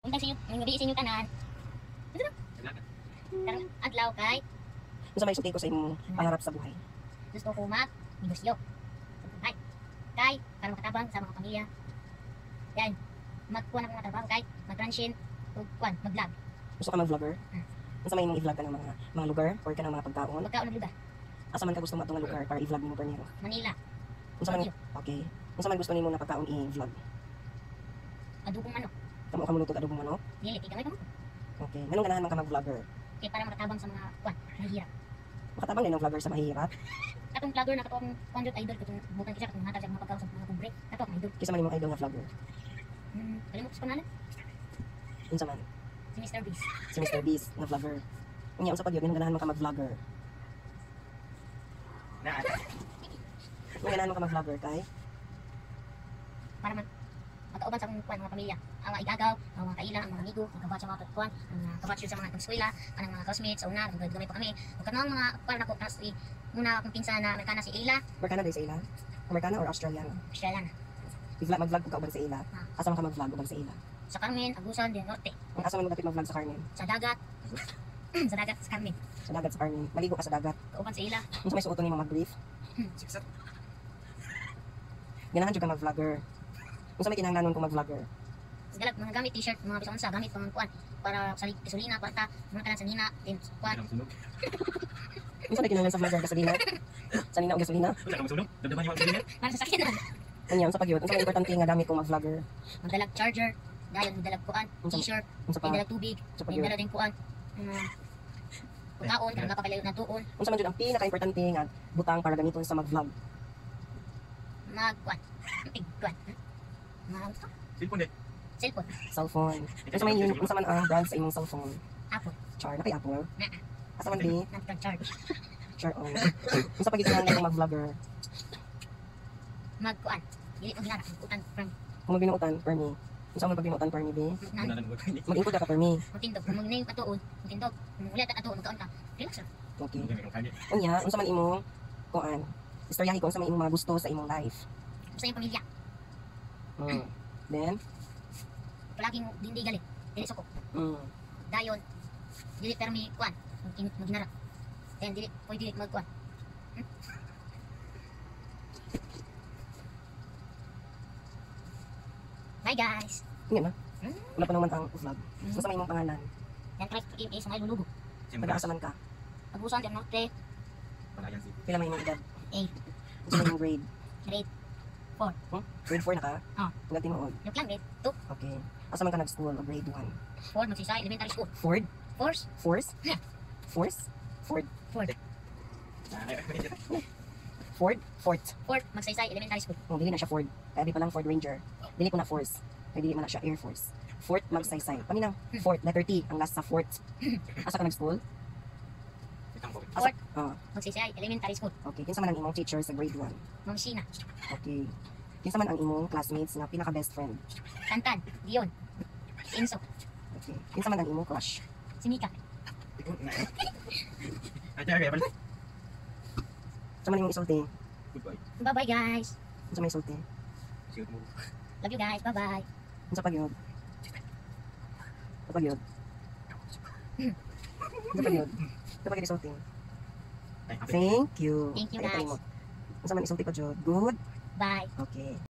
Untang sinyo, gabi sinyo tanan. Ito na. Karang adlaw kay Unsa may sulti ko sa imong pangarap sa buhay? gusto ko mag-negosyo. Ay, kay para makatabang sa mga pamilya. Yan. Magkuha na mga trabaho kay mag-transin ug kuan, mag-vlog. Gusto ka mag-vlogger? Unsa may imong i-vlog ka ng mga lugar or ka ng mga pagkaon? Magkaon ng lugar. Asa man ka gusto matong nga lugar para i-vlog nimo permiro? Manila, Unsa man okay. Unsa man gusto nimo na pagkaon i-vlog? adubong manok. Kamo ka muluto adobong manok? Dili gamay pa mo. Okay. Nganong ganahan man ka mag-vlogger? Kay para makatabang sa mga kuan, mahirap. Makatabang din ang vlogger sa mahirap. Katong vlogger na katong content idol katong bukan kita katong hatag sa mga pagkaon sa mga pobre. Kato ang idol. Kisa man imong idol nga vlogger? Kalimot sa pangalan Unsa man? si Mr. Beast. Si Mr. Beast nga vlogger. Unya unsa pa gyud nganong ganahan man ka mag-vlogger? Nganong ganahan man ka mag-vlogger kay? Para man magkauban sa akong kuan mga pamilya. Ang mga igagaw, ang mga kailang, ang mga amigo, ang kabatch sa mga kuan, ang kabatch sa mga eskwela, ang mga classmates, sa una, gamay pa kami. Ug kanang mga kuan ako tas muna akong pinsan na Amerikana si Ayla, Amerikana day sa ila? Amerikana or Australian? Australian. I-vlog mag-vlog ko ka uban sa ila. Asa man ka mag-vlog uban sa ila? Sa Carmen, Agusan, del Norte, Ang asa man mo dapit mag-vlog sa Carmen? sa dagat. sa dagat sa Carmen. Sa dagat sa Carmen. Maligo ka sa dagat. Kauban sa ila. Unsa may suoton nimo mag-brief? Ganahan jud ka mag-vlogger. Unsa may kinahanglanon kung mag-vlogger? Galag mga gamit t-shirt, mga bisong sa gamit pang kuan para sa gasolina, kwarta, mga tanan sa nina, din kuan. Unsa may kinahanglan sa vlogger gasolina? Sa nina o gasolina? Para sa sakyanan. Unya unsa pa gyud? Unsa may importante nga gamit kung mag-vlogger? Magdalag charger, dayon magdalag kuan, t-shirt, Unsa pa? magdalag tubig, Unsa pa gyud? magdalag din kuan. Pagkaon, kanang kapapalayo na tuon, Unsa man jud ang pinaka-importante nga butang para gamiton sa mag-vlog? magkuan. Kuan. Mga cellphone, Cellphone. Unsa man ang brand sa imong cellphone? Apple, Char na kay Apple. naa, Asa man di? nagka-charge. Char on. Unsa pa gyud kinahanglan kung mag-vlogger? Magkuan. Dili ko ginara, utan from Kung magbinuotan per me. Unsa man pagbinuotan per me be? nan. Mag-input ka per me. Magtindog, kung magnay ka tuon, magtindog. Kung ulit ka tuon, magkaon ka. Relax ra. Okay. Unya, unsa man imong kuan? Istoryahi ko unsa man imong mga gusto sa imong life. Gusto yung pamilya. Then, Palaging hindi galit. Dili suko. Dayon. Dili permi kuan. Maginara. Then dili pwede magkuan. Bye guys. yun na. Wala pa naman ang vlog. Unsa man imong pangalan? Yan try to game is may lulugo. Taga-asa man ka? Agusan del Norte, Pila man imong edad? 8, Unsa man imong grade? grade Grade 4 na ka? Hanggang tinuod. yung lang grade 2, Okay. Asa man ka nag-school o grade 1? 4 magsisay elementary school. Ford? Force, Force? Yeah. Force? Ford? Ford. Ford? Fort. Fort magsaysay elementary school. Oh, dili na siya Ford. Kaya di pa lang Ford Ranger. Dili ko na Force. Kaya dili man na siya Air Force. Fort Magsaysay. Paminang Fort, letter T, ang last sa Fort. Asa ka nag-school? Fort Ah, magsaysay elementary school. okay. Kinsa man ang imong teacher sa grade 1? Mamsina, Okay. Kinsa man ang imong classmates na pinaka-best friend? Tantan, Dion, Enzo, Okay. Kinsa man ang imong crush? si Mika. Kinsa man imong isulti? Bye bye guys. Kinsa man isulti? Love you guys. Bye bye. Kinsa pa gyud? Kinsa pa gyud? Kinsa pa gyud? Kinsa pa gyud isulti? Thank you. Thank you Ay, guys. mo. Unsa man isulti ko jud? Good? Bye. Okay.